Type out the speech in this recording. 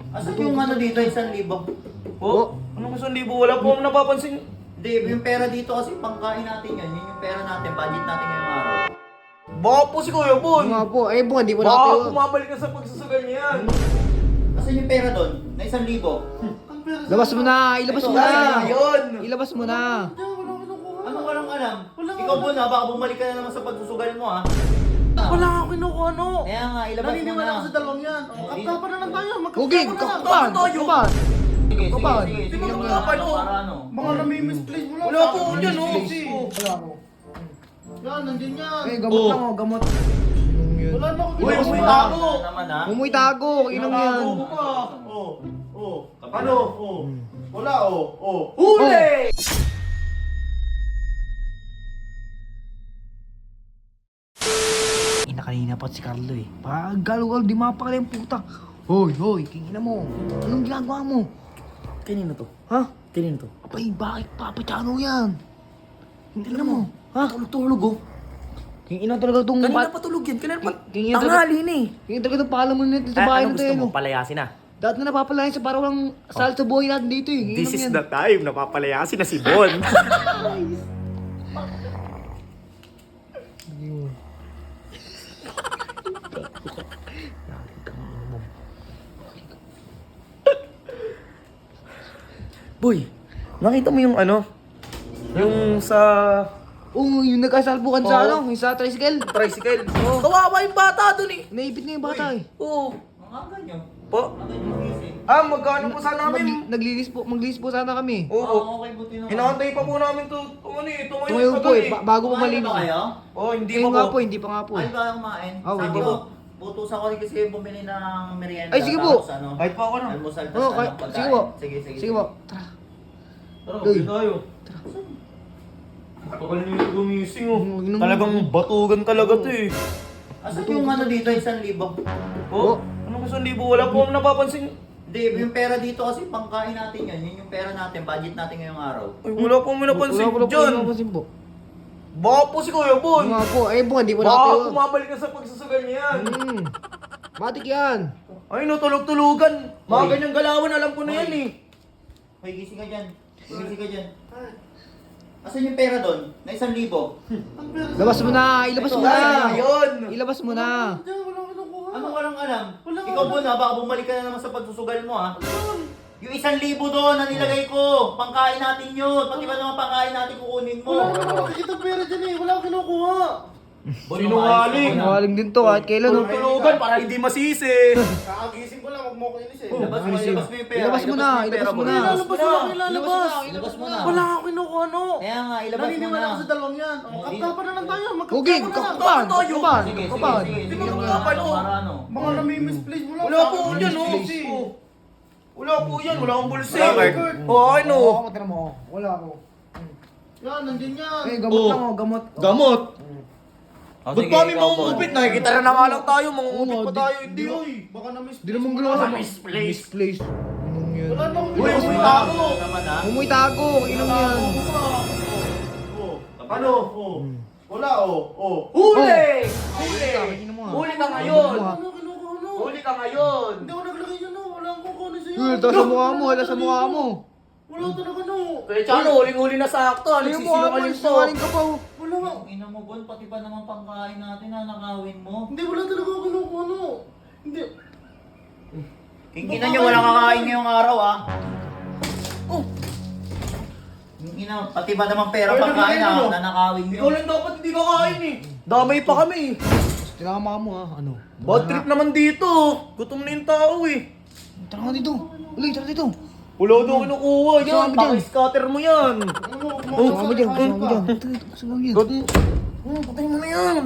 Asan yung ano dito, 1,000? Oh? Anong 1,000? Wala po akong napapansin. Hindi, yung pera dito kasi pangkain natin yan. Yun yung pera natin, budget natin ngayong araw. Baka po si Kuya Bon. Nga po, eh po, hindi mo Baka natin. bumabalik ka sa pagsasagal niya yan. Asan yung pera doon? Na 1,000? Labas mo na, ilabas mo Ito, na. Asan yun? Ilabas mo na. Anong walang alam? Ikaw po na, baka bumalik ka na naman sa pagsusugal mo ha. Wala nga kinukuha ano. Kaya nga, ilabas mo Naniniwala na. ako sa dalawang yan. Kapkapan na lang tayo. Okay, Magkakapan na lang. kapan. Sige, sige, Kapan. sige. Di Sige, ba sige, magkapan, ano, oh? para ano? Mga nami-misplace mo lang. Wala po ako dyan, oh. Wala ako. Yan, nandiyan yan. Eh, gamot lang oh, gamot. Wala na ako. Uy, ginagawa. umuwi tago. Naman ha? Umuy tago, inom yan. Ginagawa ko pa. Oh. Ano? Oh. Wala, oh. Huli! Ina kanina pa si Carlo eh. Pag galo-galo, di mapakala yung puta. Hoy, hoy, kingina mo. Anong ginagawa mo? Kanino to? Ha? Kanino to? Abay, bakit papachano yan? Hindi na mo. Ha? Tulog oh. Kingina talaga itong... Kanina pa tulog yan. Kanina pa. Tingin talaga- Tanghali na eh. Kingina talaga itong pala mo nito sa bahay Ano na gusto tayo. mo? Palayasin na. Dati na napapalayan sa parang walang salt sa buhay natin dito eh. This Inom is yan. the time. Napapalayasin na si Bon. Boy, nakita mo yung ano? Yung sa Oo, yung nagkasalpukan sa Oo. ano, yung sa tricycle. tricycle. Kawawa yung bata dun eh. Naipit na yung bata eh. Oo. Mga ganyan. Po? Mga ganyan gising. Magkano po sana namin? Maglilis po sana kami. Oo. Okay, buti naman. Inaantay pa po namin to. Tumayo po eh, bago po Kumain na malinis. ba kayo? Oh, hindi Hindi pa nga po. po, hindi pa nga po. Ay, ba kumain? Oh, Sabi hindi ko, po. butusan ko rin kasi bumili ng merienda. Ay, sige po. Tapos ano, Kahit pa ako na. almusal, Oo, tapos ano, pagkain. sige po. Sige, sige. Sige po. Tara. Tara, Uy. uwi tayo. Tagal nyo yung gumising oh. Inom- Talagang batugan talaga to eh. Asan yung ano dito, 1,000? Oh? Ano kasi hindi po? Wala po akong napapansin. Hindi, yung pera dito kasi pangkain natin yan. Yun yung pera natin, budget natin ngayong araw. Ay, wala po akong napansin Wala po dyan. napansin po. Baka po si Kuya Bon. Nga po, eh po, hindi mo Baka natin. bumabalik ka sa pagsasagal niya yan. Matik yan. Ay, natulog-tulugan. Mga Hoy. ganyang galawan, alam ko na yan eh. Hoy, gising ka dyan. Gising ka dyan. Asan yung pera doon? Na 1,000? Labas mo na, ilabas mo Ito, na. Ay, yun. Ilabas mo na. Diyan, wala ako kinukuha. Anong walang alam? Wala. Ikaw po na, baka bumalik ka na naman sa pagsusugal mo ha. Yung 1,000 doon na nilagay ko, pangkain natin yun. Pati ba naman pangkain natin kukunin mo? Wala naman ako nakikita pera dyan eh. Wala ako kinukuha. Sinungaling. Mawaling din to kahit kailan. no? Tulog-tulugan para hindi masisi. Kakagising ko lang, huwag mo ko inis eh. Ilabas mo yung pera. Ilabas mo na, yung ilabas pera mo na. Ilalabas mo lang, ilalabas. Ilabas mo na. Wala ako kinukuha no. Kaya nga, ilabas mo Naniniwala na. ako sa dalawang yan. Kapkapan na lang tayo. Okay, Magkakapan na lang. kapan, Tayo. kapan, Sige, sige, kapan. sige. Di ba Sige, magkapan, ano, oh? para ano? Mga nami-misplace mo lang. Wala po ako dyan oh. Misplace. Oh. Wala po yan, wala akong bulsa. Wala, eh. Kurt. Oh, ano? Oo, tira mo. Wala ako. Yan, nandiyan yan. Eh, gamot Oh. lang oh, gamot. Gamot. Oh, Ba't sige, kami ikaw, mangungupit? Bon. Nakikita na nga lang tayo, mangungupit Oo, pa tayo. Hindi Uy, oy. baka na-misplace. Di naman mo ginawa. lang. Misplace. Misplaced. Anong yan? Wala na ako Uy, kinukuha. umuwi tago. Naman ha? Umuy tago, inom yan. Ano? Wala Huli! Huli! Huli ka ngayon. Ano kinukuha no? Huli ka ngayon. Hindi ako naglagay yan no. Wala akong kukuha sa'yo. Uy, ito sa mukha mo, wala sa mukha mo. Wala talaga no. Kaya tsaka huling-huli na sakto. Ano yung mukha mo, Nagsisinukaling to. sinungaling ka pa oh. Wala nga. Ang ina mo, Bon, pati ba naman pangkain natin na nakawin mo? Hindi, wala talaga ako kinukuha no. Hindi. King ina nyo, walang kakain ngayong araw ah. Oh, Yung ina, pati ba naman pera Ay, pangkain nagkain mo. na nakawin nyo? ikaw lang dapat hindi ka kain eh. Damay pa kami. Tinama mo ha, ano? Bad trip naman dito. Gutom na yung tao eh. Tara nga dito. Ulit, tara dito. Wala daw kinukuha yan. Kasama dyan. Paki-scatter mo yan. Ano? Kasama mo dyan, kasama mo dyan. Kasama mo dyan. God, patay mo na yan.